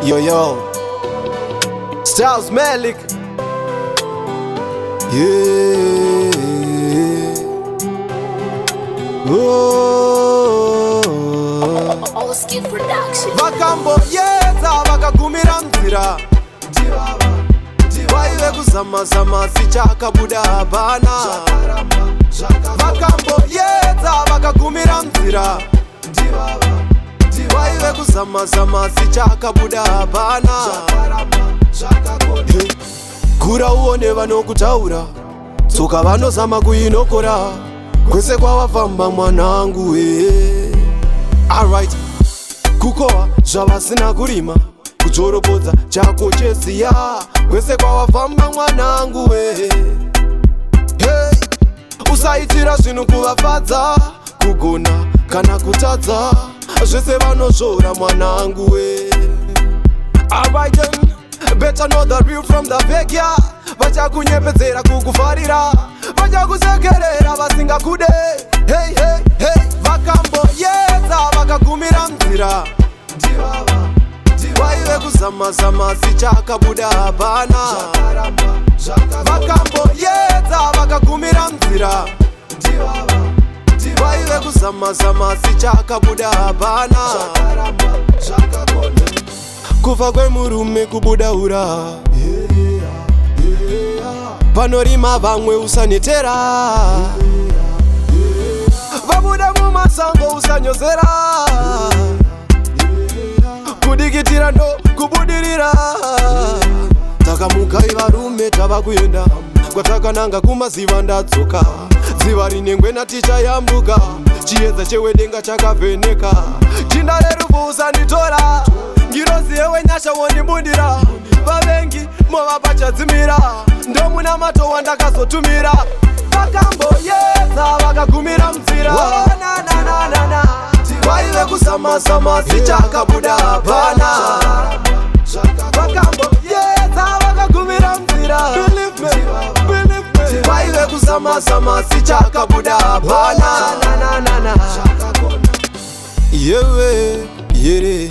Yo yo, Styles Malik. Yeah. Oh. All-Skin Production. Vakambo yeza vakagumira nzira, vaive kuzama-zama sichakabuda hapana. Vakambo yeza vakagumira nzira, vaive kuzama-zama sichakabuda hapana. Kura uone vanokutaura, tsoka vanozama kuinokora, kwese kwavafamba mwanangu Alright, kukohwa zvavasina kurima, kujoropodza chako cheziya, kwese kwavafamba mwanangu Hey, usaitira zvinhu kuvafadza, kugona kana kutadza, zvese vanozvora mwanangu Alright then, better know the real from the fake, yeah. Vachakunyepedzera kukufarira, vachakusekerera vasingakude. Hey, hey, hey. Vakamboyedza vakagumira nzira, vaive kuzama-zama sichakabuda hapana. Vakamboyedza vakagumira nzira, vaive kuzama-zama sichakabuda hapana. Kufa kwemurume kubudaura, panorima vamwe usanetera, vabuda mumasango usanyozera, kudikitira ndo kubudirira. Takamukai varume tava kuenda, kwatakananga kumaziva ndadzoka, ziva rinengwena tichayambuka, chiedza chewedenga chakavheneka, chinda rerufu usanditora, ngirozi yewenyasha wondibudira, vavengi movapachadzimira, ndomuna mato wandakazotumira. Vakamboyedza vakagumira nzira, vaive kuzama-zama sichakabuda hapana. Vakamboyedza vakagumira nzira, vaive kuzama-zama sichakabuda hapana. Yewe, yere